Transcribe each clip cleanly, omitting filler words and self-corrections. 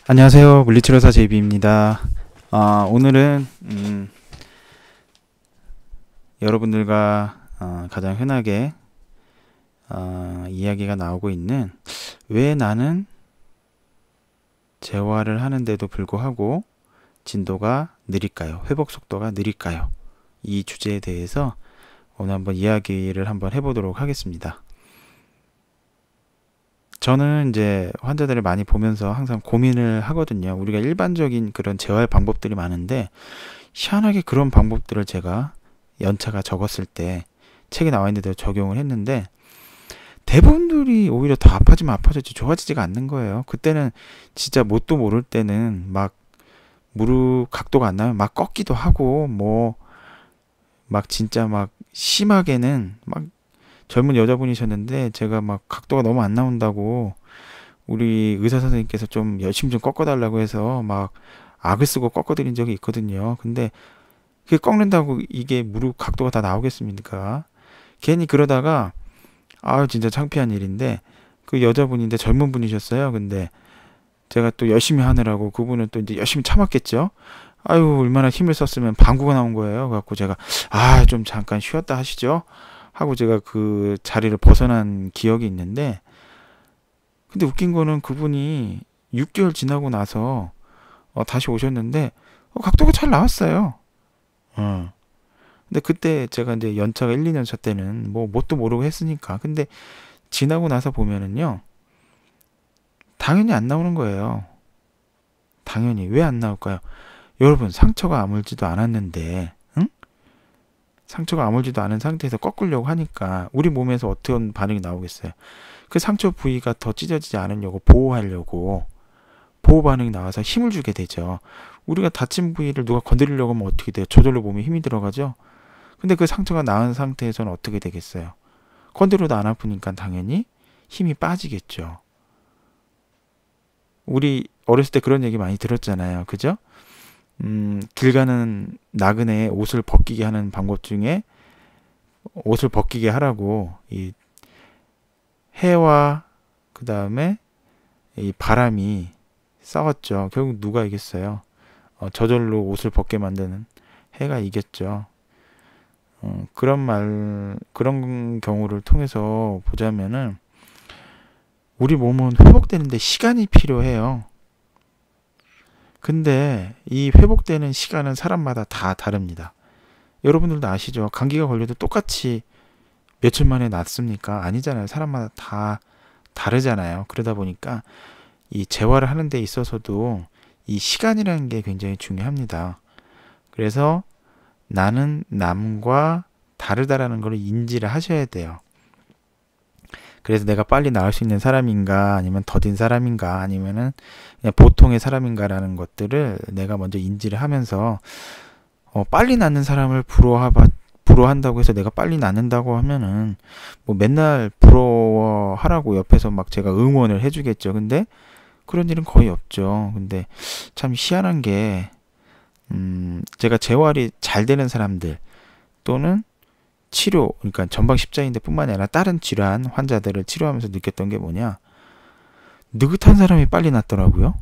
안녕하세요. 물리치료사 제이비입니다. 오늘은 여러분들과 가장 흔하게 이야기가 나오고 있는 왜 나는 재활을 하는데도 불구하고 진도가 느릴까요? 회복 속도가 느릴까요? 이 주제에 대해서 오늘 한번 이야기를 한번 해보도록 하겠습니다. 저는 이제 환자들을 많이 보면서 항상 고민을 하거든요. 우리가 일반적인 그런 재활 방법들이 많은데 희한하게 그런 방법들을 제가 연차가 적었을 때 책에 나와 있는 대로 적용을 했는데 대부분들이 오히려 더 아파지면 아파졌지 좋아지지가 않는 거예요. 그때는 진짜 뭣도 모를 때는 막 무릎 각도가 안 나면 막 꺾기도 하고 뭐 막 진짜 막 심하게는 막 젊은 여자분이셨는데 제가 막 각도가 너무 안 나온다고 우리 의사 선생님께서 좀 열심히 좀 꺾어달라고 해서 막 악을 쓰고 꺾어드린 적이 있거든요. 근데 그게 꺾는다고 이게 무릎 각도가 다 나오겠습니까? 괜히 그러다가 진짜 창피한 일인데 그 여자분인데 젊은 분이셨어요. 근데 제가 또 열심히 하느라고 그분은 또 이제 열심히 참았겠죠. 얼마나 힘을 썼으면 방구가 나온 거예요. 그래갖고 제가 좀 잠깐 쉬었다 하시죠 하고 제가 그 자리를 벗어난 기억이 있는데 근데 웃긴 거는 그분이 6개월 지나고 나서 다시 오셨는데 각도가 잘 나왔어요. 근데 그때 제가 이제 연차가 1, 2년 차 때는 뭐 뭣도 모르고 했으니까 근데 지나고 나서 보면은요 당연히 안 나오는 거예요. 당연히 왜 안 나올까요? 여러분 상처가 아물지도 않았는데 상처가 아물지도 않은 상태에서 꺾으려고 하니까 우리 몸에서 어떤 반응이 나오겠어요? 그 상처 부위가 더 찢어지지 않으려고 보호하려고 보호 반응이 나와서 힘을 주게 되죠. 우리가 다친 부위를 누가 건드리려고 하면 어떻게 돼요? 저절로 몸에 힘이 들어가죠. 근데 그 상처가 나은 상태에서는 어떻게 되겠어요? 건드려도 안 아프니까 당연히 힘이 빠지겠죠. 우리 어렸을 때 그런 얘기 많이 들었잖아요. 그죠? 길 가는 나그네의 옷을 벗기게 하는 방법 중에 옷을 벗기게 하라고 이 해와 그 다음에 이 바람이 싸웠죠. 결국 누가 이겼어요? 저절로 옷을 벗게 만드는 해가 이겼죠. 그런 경우를 통해서 보자면은 우리 몸은 회복되는데 시간이 필요해요. 근데 이 회복되는 시간은 사람마다 다 다릅니다. 여러분들도 아시죠? 감기가 걸려도 똑같이 며칠 만에 낫습니까? 아니잖아요. 사람마다 다 다르잖아요. 그러다 보니까 이 재활을 하는 데 있어서도 이 시간이라는 게 굉장히 중요합니다. 그래서 나는 남과 다르다라는 걸 인지를 하셔야 돼요. 그래서 내가 빨리 나을 수 있는 사람인가 아니면 더딘 사람인가 아니면은 그냥 보통의 사람인가라는 것들을 내가 먼저 인지를 하면서 빨리 낫는 사람을 부러워한다고 해서 내가 빨리 낫는다고 하면은 뭐 맨날 부러워하라고 옆에서 막 제가 응원을 해주겠죠. 근데 그런 일은 거의 없죠. 근데 참 희한한 게 제가 재활이 잘 되는 사람들 또는 치료, 그러니까 전방 십자인대 뿐만 아니라 다른 질환 환자들을 치료하면서 느꼈던 게 뭐냐? 느긋한 사람이 빨리 낫더라고요.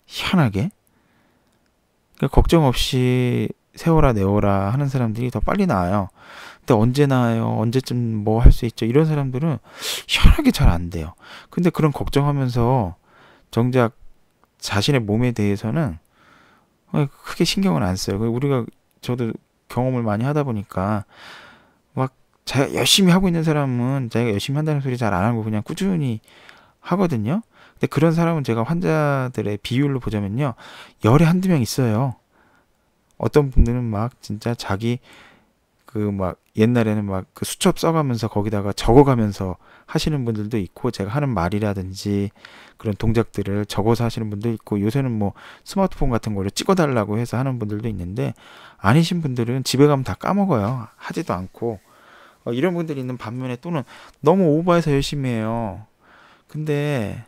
희한하게. 그러니까 걱정 없이 세워라 내워라 하는 사람들이 더 빨리 나아요. 근데 언제 나아요? 언제쯤 뭐 할 수 있죠? 이런 사람들은 희한하게 잘 안 돼요. 근데 그런 걱정하면서 정작 자신의 몸에 대해서는 크게 신경을 안 써요. 저도 경험을 많이 하다 보니까 막 자기가 열심히 하고 있는 사람은 자기가 열심히 한다는 소리 잘 안 하고 그냥 꾸준히 하거든요. 근데 그런 사람은 제가 환자들의 비율로 보자면요. 열에 한두 명 있어요. 어떤 분들은 막 진짜 자기 그 막 옛날에는 막 그 수첩 써가면서 거기다가 적어가면서 하시는 분들도 있고 제가 하는 말이라든지 그런 동작들을 적어서 하시는 분도 있고 요새는 뭐 스마트폰 같은 걸로 찍어달라고 해서 하는 분들도 있는데 아니신 분들은 집에 가면 다 까먹어요. 하지도 않고 이런 분들이 있는 반면에 또는 너무 오버해서 열심히 해요. 근데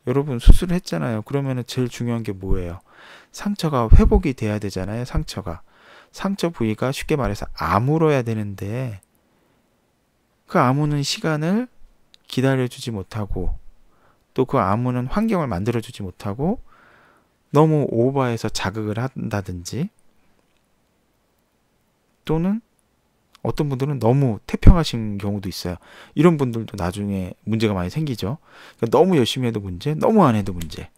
여러분 수술을 했잖아요. 그러면은 제일 중요한 게 뭐예요? 상처가 회복이 돼야 되잖아요. 상처 부위가 쉽게 말해서 아물어야 되는데 그 아무는 시간을 기다려주지 못하고 또 그 아무는 환경을 만들어주지 못하고 너무 오버해서 자극을 한다든지, 또는 어떤 분들은 너무 태평하신 경우도 있어요. 이런 분들도 나중에 문제가 많이 생기죠. 그러니까 너무 열심히 해도 문제, 너무 안 해도 문제.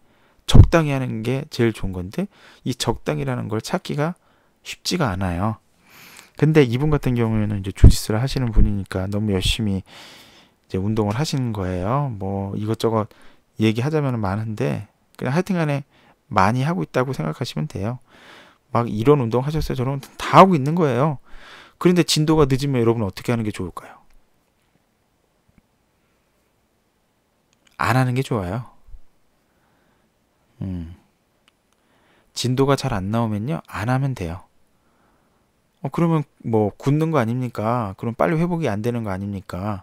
적당히 하는 게 제일 좋은 건데, 이 적당이라는 걸 찾기가 쉽지가 않아요. 근데 이분 같은 경우에는 이제 주짓수를 하시는 분이니까 너무 열심히 이제 운동을 하시는 거예요. 뭐 이것저것 얘기하자면 많은데, 그냥 하여튼간에 많이 하고 있다고 생각하시면 돼요. 막 이런 운동 하셨어요, 저런 운동 다 하고 있는 거예요. 그런데 진도가 늦으면 여러분 어떻게 하는 게 좋을까요? 안 하는 게 좋아요. 진도가 잘 안 나오면요, 안 하면 돼요. 그러면 뭐 굳는 거 아닙니까? 그럼 빨리 회복이 안 되는 거 아닙니까?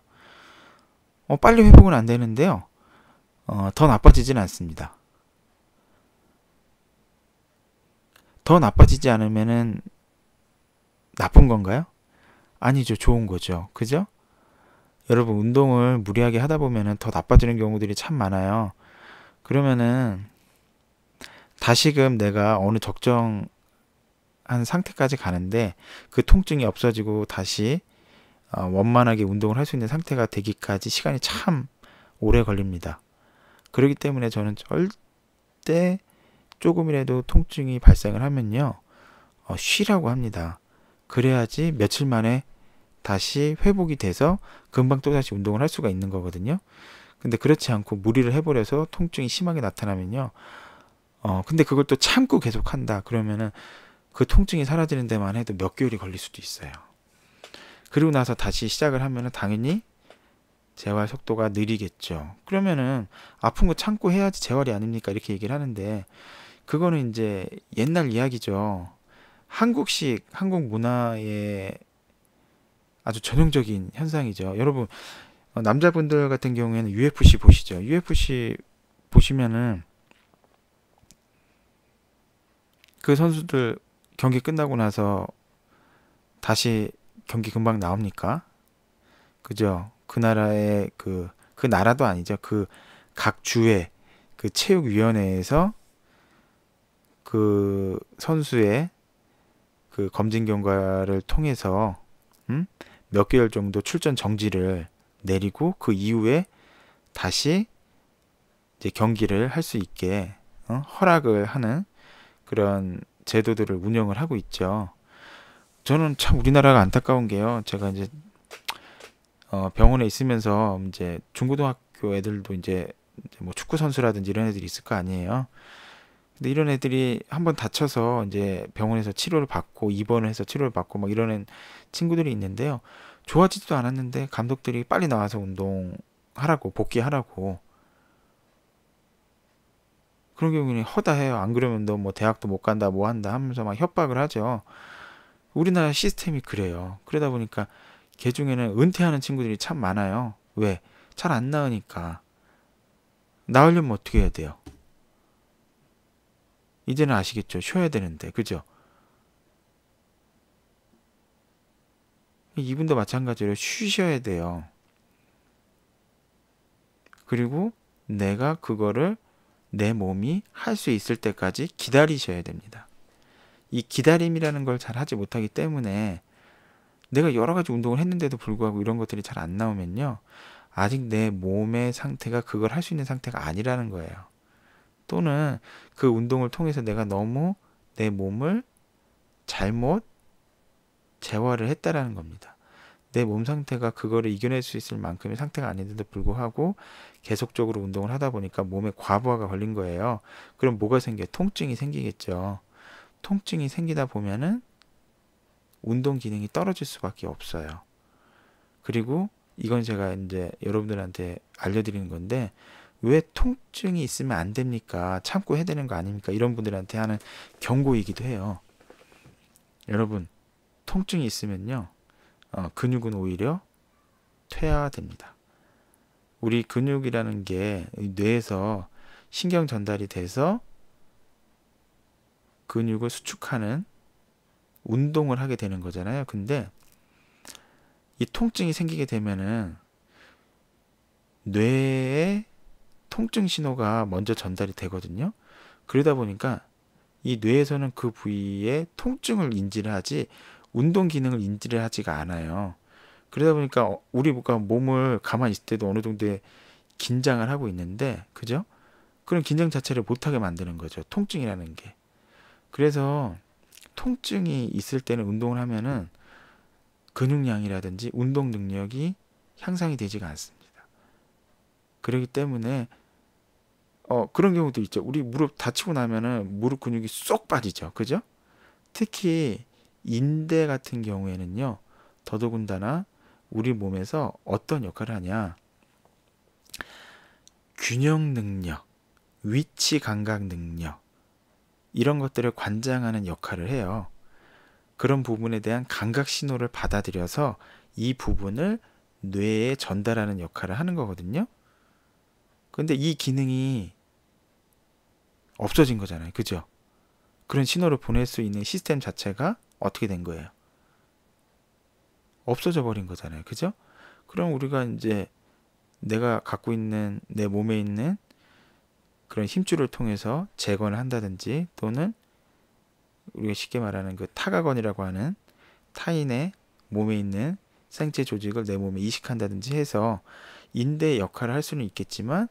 빨리 회복은 안 되는데요. 더 나빠지진 않습니다. 더 나빠지지 않으면은 나쁜 건가요? 아니죠. 좋은 거죠. 그죠? 여러분, 운동을 무리하게 하다 보면은 더 나빠지는 경우들이 참 많아요. 그러면은 다시금 내가 어느 적정한 상태까지 가는데 그 통증이 없어지고 다시 원만하게 운동을 할 수 있는 상태가 되기까지 시간이 참 오래 걸립니다. 그렇기 때문에 저는 절대 조금이라도 통증이 발생을 하면요, 쉬라고 합니다. 그래야지 며칠 만에 다시 회복이 돼서 금방 또다시 운동을 할 수가 있는 거거든요. 근데 그렇지 않고 무리를 해버려서 통증이 심하게 나타나면요, 근데 그걸 또 참고 계속 한다 그러면은 그 통증이 사라지는 데만 해도 몇 개월이 걸릴 수도 있어요. 그리고 나서 다시 시작을 하면은 당연히 재활 속도가 느리겠죠. 그러면은 아픈 거 참고 해야지 재활이 아닙니까? 이렇게 얘기를 하는데, 그거는 이제 옛날 이야기죠. 한국식, 한국 문화의 아주 전형적인 현상이죠. 여러분, 남자분들 같은 경우에는 UFC 보시죠. UFC 보시면은 그 선수들 경기 끝나고 나서 다시 경기 금방 나옵니까? 그죠? 그 나라의 그 나라도 아니죠. 그 각 주의 그 체육위원회에서 그 선수의 그 검진 결과를 통해서 몇 개월 정도 출전 정지를 내리고 그 이후에 다시 이제 경기를 할 수 있게 허락을 하는 그런 제도들을 운영을 하고 있죠. 저는 참 우리나라가 안타까운 게요. 제가 이제 병원에 있으면서 이제 중고등학교 애들도 이제 뭐 축구 선수라든지 이런 애들이 있을 거 아니에요. 근데 이런 애들이 한번 다쳐서 이제 병원에서 치료를 받고 입원을 해서 치료를 받고 막 이러는 친구들이 있는데요. 좋아지지도 않았는데 감독들이 빨리 나와서 운동하라고, 복귀하라고. 그런 경우는 허다해요. 안 그러면 너 뭐 대학도 못 간다, 뭐 한다 하면서 막 협박을 하죠. 우리나라 시스템이 그래요. 그러다 보니까 걔 중에는 은퇴하는 친구들이 참 많아요. 왜? 잘 안 나으니까. 나으려면 어떻게 해야 돼요? 이제는 아시겠죠? 쉬어야 되는데, 그죠? 이분도 마찬가지로 쉬셔야 돼요. 그리고 내가 그거를 내 몸이 할 수 있을 때까지 기다리셔야 됩니다. 이 기다림이라는 걸 잘 하지 못하기 때문에 내가 여러 가지 운동을 했는데도 불구하고 이런 것들이 잘 안 나오면요, 아직 내 몸의 상태가 그걸 할 수 있는 상태가 아니라는 거예요. 또는 그 운동을 통해서 내가 너무 내 몸을 잘못 재활을 했다라는 겁니다. 내 몸 상태가 그거를 이겨낼 수 있을 만큼의 상태가 아닌데도 불구하고 계속적으로 운동을 하다 보니까 몸에 과부하가 걸린 거예요. 그럼 뭐가 생겨요? 통증이 생기겠죠. 통증이 생기다 보면은 운동 기능이 떨어질 수밖에 없어요. 그리고 이건 제가 이제 여러분들한테 알려드리는 건데, 왜 통증이 있으면 안 됩니까? 참고 해야 되는 거 아닙니까? 이런 분들한테 하는 경고이기도 해요. 여러분, 통증이 있으면요, 근육은 오히려 퇴화됩니다. 우리 근육이라는 게 뇌에서 신경 전달이 돼서 근육을 수축하는 운동을 하게 되는 거잖아요. 근데 이 통증이 생기게 되면은 뇌에 통증 신호가 먼저 전달이 되거든요. 그러다 보니까 이 뇌에서는 그 부위의 통증을 인지를 하지 운동 기능을 인지를 하지가 않아요. 그러다 보니까 우리가 몸을 가만히 있을 때도 어느 정도의 긴장을 하고 있는데, 그죠? 그런 긴장 자체를 못하게 만드는 거죠. 통증이라는 게. 그래서 통증이 있을 때는 운동을 하면은 근육량이라든지 운동 능력이 향상이 되지가 않습니다. 그렇기 때문에 그런 경우도 있죠. 우리 무릎 다치고 나면은 무릎 근육이 쏙 빠지죠. 그죠? 특히 인대 같은 경우에는요. 더더군다나 우리 몸에서 어떤 역할을 하냐. 균형 능력, 위치 감각 능력, 이런 것들을 관장하는 역할을 해요. 그런 부분에 대한 감각 신호를 받아들여서 이 부분을 뇌에 전달하는 역할을 하는 거거든요. 근데 이 기능이 없어진 거잖아요. 그죠? 그런 신호를 보낼 수 있는 시스템 자체가 어떻게 된 거예요? 없어져 버린 거잖아요. 그죠? 그럼 우리가 이제 내가 갖고 있는 내 몸에 있는 그런 힘줄을 통해서 재건을 한다든지, 또는 우리가 쉽게 말하는 그 타각원이라고 하는 타인의 몸에 있는 생체 조직을 내 몸에 이식한다든지 해서 인대의 역할을 할 수는 있겠지만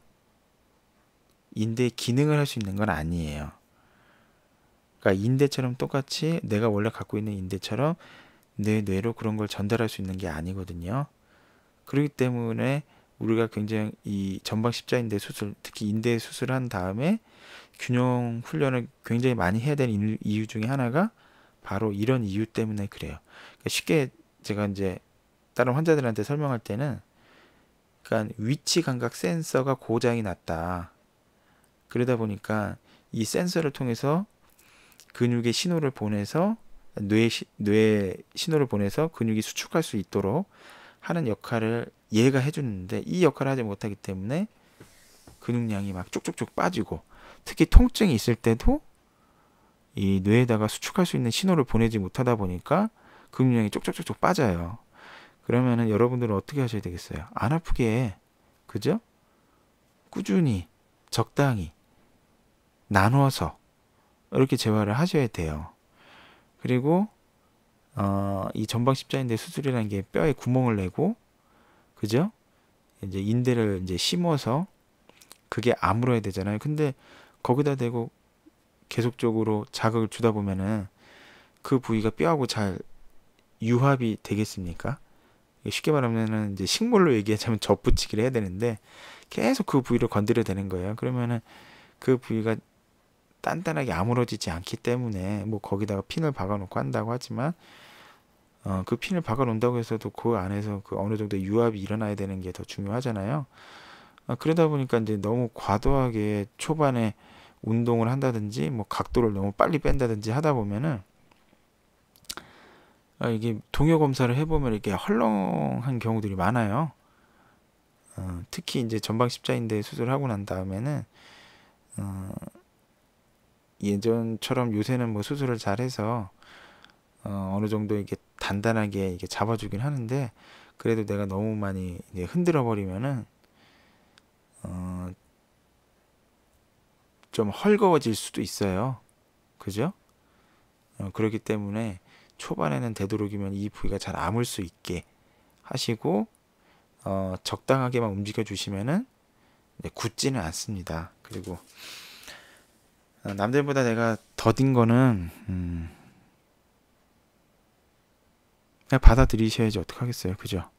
인대의 기능을 할 수 있는 건 아니에요. 그러니까 인대처럼 똑같이 내가 원래 갖고 있는 인대처럼 내 뇌로 그런 걸 전달할 수 있는 게 아니거든요. 그렇기 때문에 우리가 굉장히 이 전방 십자인대 수술, 특히 인대 수술한 다음에 균형 훈련을 굉장히 많이 해야 되는 이유 중에 하나가 바로 이런 이유 때문에 그래요. 그러니까 쉽게 제가 이제 다른 환자들한테 설명할 때는, 그러니까 위치 감각 센서가 고장이 났다. 그러다 보니까 이 센서를 통해서 근육에 신호를 보내서 뇌에 신호를 보내서 근육이 수축할 수 있도록 하는 역할을 얘가 해주는데, 이 역할을 하지 못하기 때문에 근육량이 막 쭉쭉쭉 빠지고, 특히 통증이 있을 때도 이 뇌에다가 수축할 수 있는 신호를 보내지 못하다 보니까 근육량이 쭉쭉쭉 빠져요. 그러면은 여러분들은 어떻게 하셔야 되겠어요? 안 아프게, 그죠? 꾸준히 적당히 나눠서 이렇게 재활을 하셔야 돼요. 그리고 이 전방 십자인대 수술이라는 게 뼈에 구멍을 내고, 그죠? 이제 인대를 이제 심어서 그게 아물어야 되잖아요. 근데 거기다 대고 계속적으로 자극을 주다 보면은 그 부위가 뼈하고 잘 유합이 되겠습니까? 쉽게 말하면은 이제 식물로 얘기하자면 접붙이기를 해야 되는데 계속 그 부위를 건드려야 되는 거예요. 그러면은 그 부위가 단단하게 아물어지지 않기 때문에, 뭐 거기다가 핀을 박아놓고 한다고 하지만 그 핀을 박아놓는다고 해서도 그 안에서 그 어느 정도 유합이 일어나야 되는 게 더 중요하잖아요. 그러다 보니까 이제 너무 과도하게 초반에 운동을 한다든지 뭐 각도를 너무 빨리 뺀다든지 하다 보면은 이게 동요 검사를 해보면 이렇게 헐렁한 경우들이 많아요. 특히 이제 전방 십자인대 수술하고 난 다음에는 예전처럼 요새는 뭐 수술을 잘해서 어느 정도 이게 단단하게 이게 잡아주긴 하는데, 그래도 내가 너무 많이 이제 흔들어 버리면은 좀 헐거워질 수도 있어요. 그죠? 그렇기 때문에 초반에는 되도록이면 이 부위가 잘 아물 수 있게 하시고 적당하게만 움직여 주시면은 굳지는 않습니다. 그리고 남들보다 내가 더딘 거는 그냥 받아들이셔야지 어떡하겠어요. 그죠?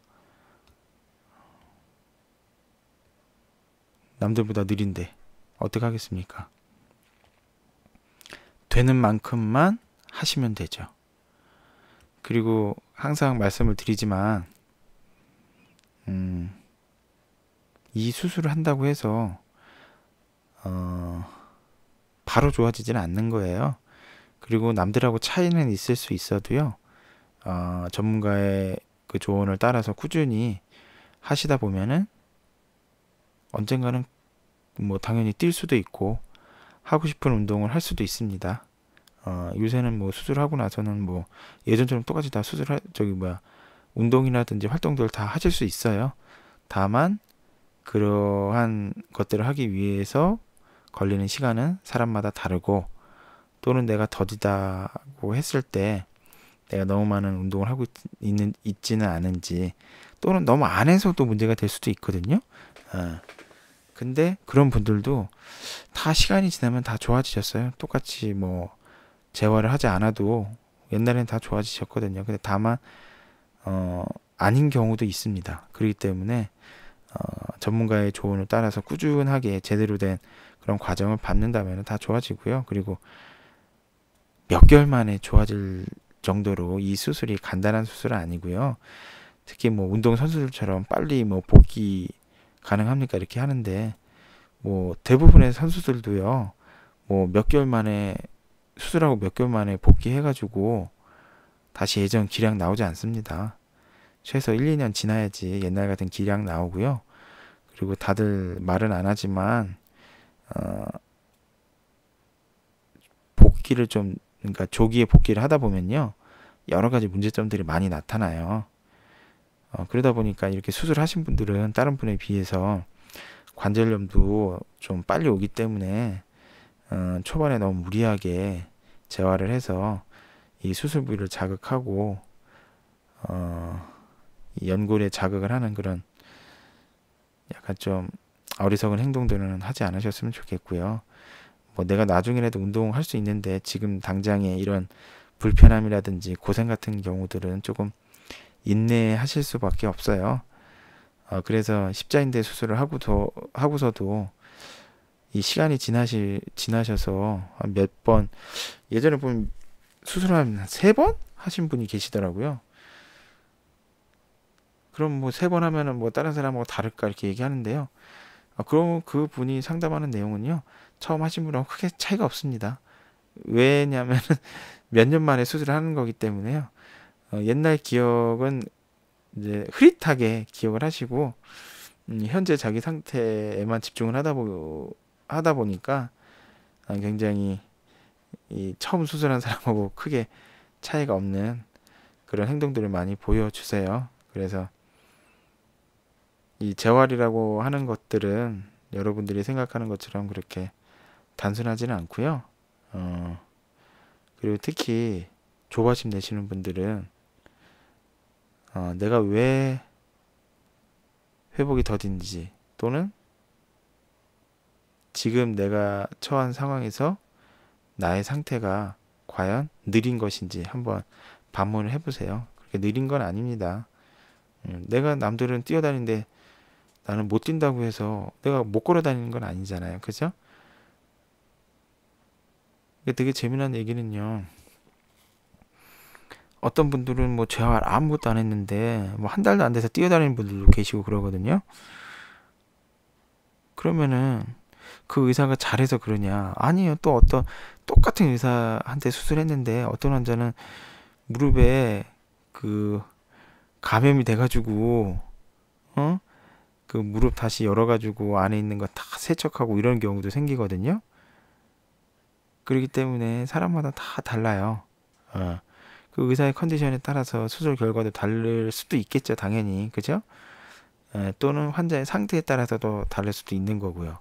남들보다 느린데 어떡하겠습니까? 되는 만큼만 하시면 되죠. 그리고 항상 말씀을 드리지만 이 수술을 한다고 해서 바로 좋아지지는 않는 거예요. 그리고 남들하고 차이는 있을 수 있어도요, 전문가의 그 조언을 따라서 꾸준히 하시다 보면은 언젠가는 뭐 당연히 뛸 수도 있고 하고 싶은 운동을 할 수도 있습니다. 요새는 뭐 수술하고 나서는 뭐 예전처럼 똑같이 다 운동이라든지 활동들을 다 하실 수 있어요. 다만 그러한 것들을 하기 위해서 걸리는 시간은 사람마다 다르고, 또는 내가 더디다고 했을 때 내가 너무 많은 운동을 하고 있지는 않은지, 또는 너무 안 해서도 문제가 될 수도 있거든요. 근데 그런 분들도 다 시간이 지나면 다 좋아지셨어요. 똑같이 뭐 재활을 하지 않아도 옛날엔 다 좋아지셨거든요. 근데 다만 아닌 경우도 있습니다. 그렇기 때문에 전문가의 조언을 따라서 꾸준하게 제대로 된 그런 과정을 밟는다면 다 좋아지고요. 그리고 몇 개월 만에 좋아질 정도로 이 수술이 간단한 수술은 아니고요. 특히 뭐 운동 선수들처럼 빨리 뭐 복귀 가능합니까? 이렇게 하는데 뭐 대부분의 선수들도요. 뭐 몇 개월 만에 수술하고 몇 개월 만에 복귀해가지고 다시 예전 기량 나오지 않습니다. 최소 1, 2년 지나야지 옛날 같은 기량 나오고요. 그리고 다들 말은 안 하지만 복귀를 좀, 그러니까 조기에 복귀를 하다 보면요, 여러 가지 문제점들이 많이 나타나요. 그러다 보니까 이렇게 수술하신 분들은 다른 분에 비해서 관절염도 좀 빨리 오기 때문에 초반에 너무 무리하게 재활을 해서 이 수술 부위를 자극하고 이 연골에 자극을 하는 그런 약간 좀 어리석은 행동들은 하지 않으셨으면 좋겠고요. 뭐 내가 나중에라도 운동할 수 있는데 지금 당장에 이런 불편함이라든지 고생 같은 경우들은 조금 인내하실 수밖에 없어요. 그래서 십자인대 수술을 하고서도 이 시간이 지나셔서 몇 번, 예전에 보면 수술을 한 3번 하신 분이 계시더라고요. 그럼 뭐 3번 하면은 뭐 다른 사람하고 다를까 이렇게 얘기하는데요. 그럼 그 분이 상담하는 내용은요, 처음 하신 분하고 크게 차이가 없습니다. 왜냐하면 몇 년 만에 수술을 하는 거기 때문에요. 옛날 기억은 이제 흐릿하게 기억을 하시고 현재 자기 상태에만 집중을 하다 보니까 굉장히 이 처음 수술한 사람하고 크게 차이가 없는 그런 행동들을 많이 보여주세요. 그래서 이 재활이라고 하는 것들은 여러분들이 생각하는 것처럼 그렇게 단순하지는 않고요. 그리고 특히 조바심 내시는 분들은 내가 왜 회복이 더딘지, 또는 지금 내가 처한 상황에서 나의 상태가 과연 느린 것인지 한번 반문을 해보세요. 그렇게 느린 건 아닙니다. 내가 남들은 뛰어다니는데 나는 못 뛴다고 해서 내가 못 걸어 다니는 건 아니잖아요. 그죠? 이게 되게 재미난 얘기는요. 어떤 분들은 뭐 재활 아무것도 안 했는데 뭐 한 달도 안 돼서 뛰어다니는 분들도 계시고 그러거든요. 그러면은 그 의사가 잘해서 그러냐? 아니에요. 또 어떤 똑같은 의사한테 수술했는데 어떤 환자는 무릎에 그 감염이 돼가지고 그 무릎 다시 열어가지고 안에 있는 거 다 세척하고 이런 경우도 생기거든요. 그렇기 때문에 사람마다 다 달라요. 그 의사의 컨디션에 따라서 수술 결과도 다를 수도 있겠죠, 당연히. 그죠? 또는 환자의 상태에 따라서도 다를 수도 있는 거고요.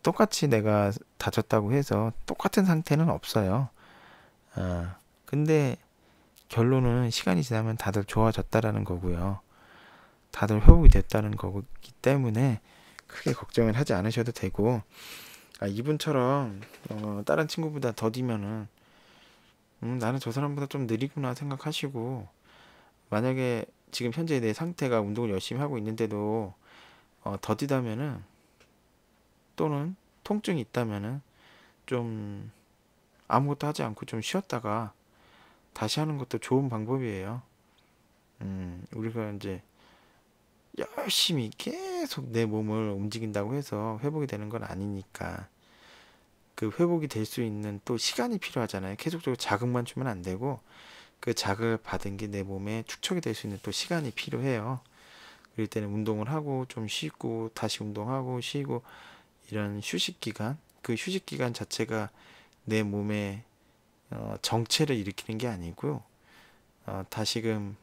똑같이 내가 다쳤다고 해서 똑같은 상태는 없어요. 근데 결론은 시간이 지나면 다들 좋아졌다라는 거고요. 다들 회복이 됐다는 거기 때문에 크게 걱정을 하지 않으셔도 되고, 이분처럼 다른 친구보다 더디면은 나는 저 사람보다 좀 느리구나 생각하시고, 만약에 지금 현재 내 상태가 운동을 열심히 하고 있는데도 더디다면은, 또는 통증이 있다면은 좀 아무것도 하지 않고 좀 쉬었다가 다시 하는 것도 좋은 방법이에요. 우리가 이제 열심히 계속 내 몸을 움직인다고 해서 회복이 되는 건 아니니까, 그 회복이 될 수 있는 또 시간이 필요하잖아요. 계속적으로 자극만 주면 안 되고, 그 자극을 받은 게 내 몸에 축적이 될 수 있는 또 시간이 필요해요. 그럴 때는 운동을 하고 좀 쉬고 다시 운동하고 쉬고, 이런 휴식 기간, 그 휴식 기간 자체가 내 몸에 정체를 일으키는 게 아니고 다시금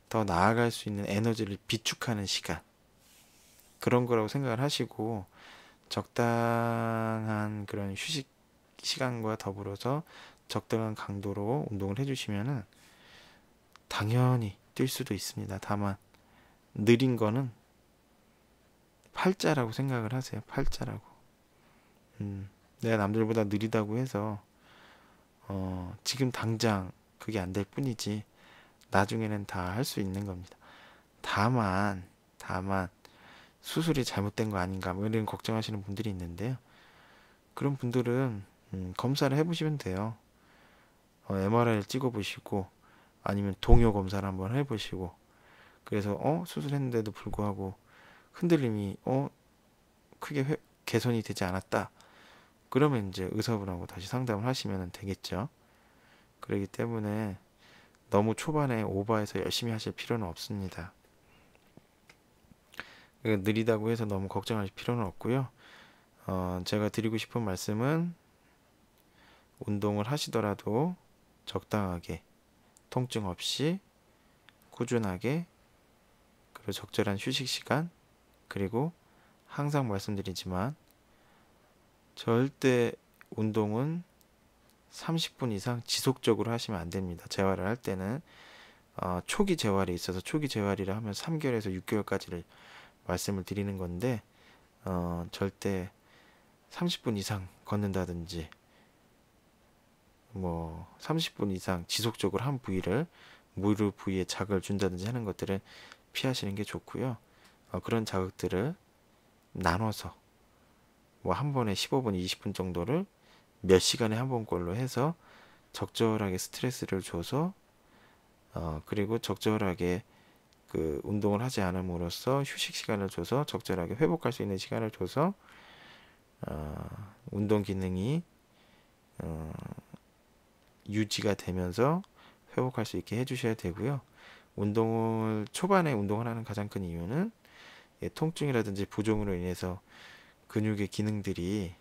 더 나아갈 수 있는 에너지를 비축하는 시간, 그런 거라고 생각을 하시고 적당한 그런 휴식 시간과 더불어서 적당한 강도로 운동을 해주시면은 당연히 뛸 수도 있습니다. 다만 느린 거는 팔자라고 생각을 하세요. 팔자라고. 내가 남들보다 느리다고 해서 지금 당장 그게 안 될 뿐이지 나중에는 다 할 수 있는 겁니다. 다만 수술이 잘못된 거 아닌가 뭐 이런 걱정하시는 분들이 있는데요. 그런 분들은 검사를 해보시면 돼요. MRI를 찍어보시고 아니면 동요 검사를 한번 해보시고 그래서 수술했는데도 불구하고 흔들림이 크게 개선이 되지 않았다. 그러면 이제 의사분하고 다시 상담을 하시면 되겠죠. 그렇기 때문에 너무 초반에 오버해서 열심히 하실 필요는 없습니다. 느리다고 해서 너무 걱정하실 필요는 없고요. 제가 드리고 싶은 말씀은 운동을 하시더라도 적당하게 통증 없이 꾸준하게 그리고 적절한 휴식 시간 그리고 항상 말씀드리지만 절대 운동은 30분 이상 지속적으로 하시면 안 됩니다. 재활을 할 때는 초기 재활이 있어서 초기 재활이라 하면 3개월에서 6개월까지를 말씀을 드리는 건데 절대 30분 이상 걷는다든지 뭐 30분 이상 지속적으로 한 부위를 무릎 부위에 자극을 준다든지 하는 것들은 피하시는 게 좋고요. 그런 자극들을 나눠서 뭐 한 번에 15분, 20분 정도를 몇 시간에 한 번꼴로 해서 적절하게 스트레스를 줘서 그리고 적절하게 그 운동을 하지 않음으로써 휴식 시간을 줘서 적절하게 회복할 수 있는 시간을 줘서 운동 기능이 유지가 되면서 회복할 수 있게 해주셔야 되고요. 초반에 운동을 하는 가장 큰 이유는 통증이라든지 부종으로 인해서 근육의 기능들이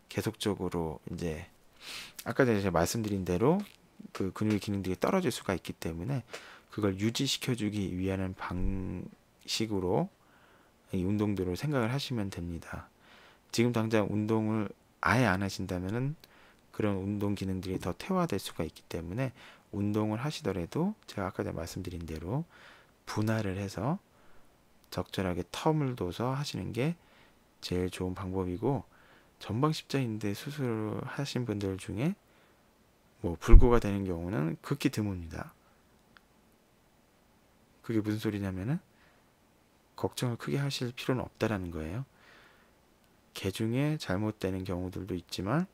계속적으로 이제 아까 전에 제가 말씀드린 대로 그 근육의 기능들이 떨어질 수가 있기 때문에 그걸 유지시켜주기 위한 방식으로 이 운동들을 생각을 하시면 됩니다. 지금 당장 운동을 아예 안 하신다면은 그런 운동 기능들이 더 퇴화될 수가 있기 때문에 운동을 하시더라도 제가 아까 전에 말씀드린 대로 분할을 해서 적절하게 텀을 둬서 하시는 게 제일 좋은 방법이고 전방십자인대 수술을 하신 분들 중에 뭐 불구가 되는 경우는 극히 드뭅니다. 그게 무슨 소리냐면은 걱정을 크게 하실 필요는 없다라는 거예요. 개중에 잘못되는 경우들도 있지만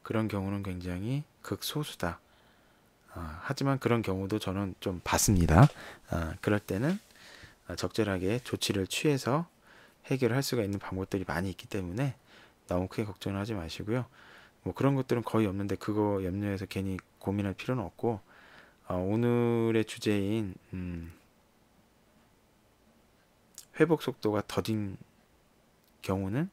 그런 경우는 굉장히 극소수다. 하지만 그런 경우도 저는 좀 봤습니다. 그럴 때는 적절하게 조치를 취해서 해결할 수가 있는 방법들이 많이 있기 때문에 너무 크게 걱정을 하지 마시고요. 뭐 그런 것들은 거의 없는데 그거 염려해서 괜히 고민할 필요는 없고 오늘의 주제인 회복 속도가 더딘 경우는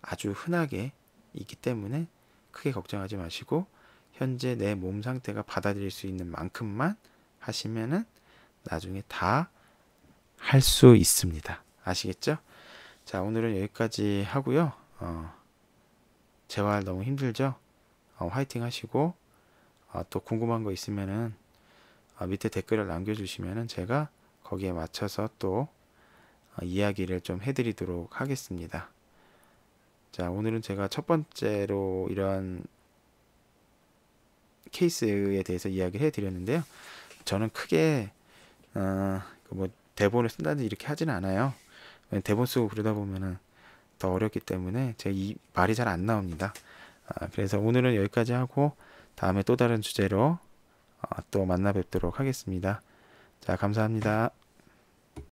아주 흔하게 있기 때문에 크게 걱정하지 마시고 현재 내 몸 상태가 받아들일 수 있는 만큼만 하시면은 나중에 다 할 수 있습니다. 아시겠죠? 자, 오늘은 여기까지 하고요. 재활 너무 힘들죠? 화이팅 하시고 또 궁금한 거 있으면은 밑에 댓글을 남겨주시면은 제가 거기에 맞춰서 또 이야기를 좀 해드리도록 하겠습니다. 자, 오늘은 제가 첫 번째로 이런 케이스에 대해서 이야기를 해드렸는데요. 저는 크게 뭐 대본을 쓴다든지 이렇게 하지는 않아요. 대본 쓰고 그러다 보면은 더 어렵기 때문에 제 이 말이 잘 안 나옵니다. 그래서 오늘은 여기까지 하고 다음에 또 다른 주제로 또 만나 뵙도록 하겠습니다. 자, 감사합니다.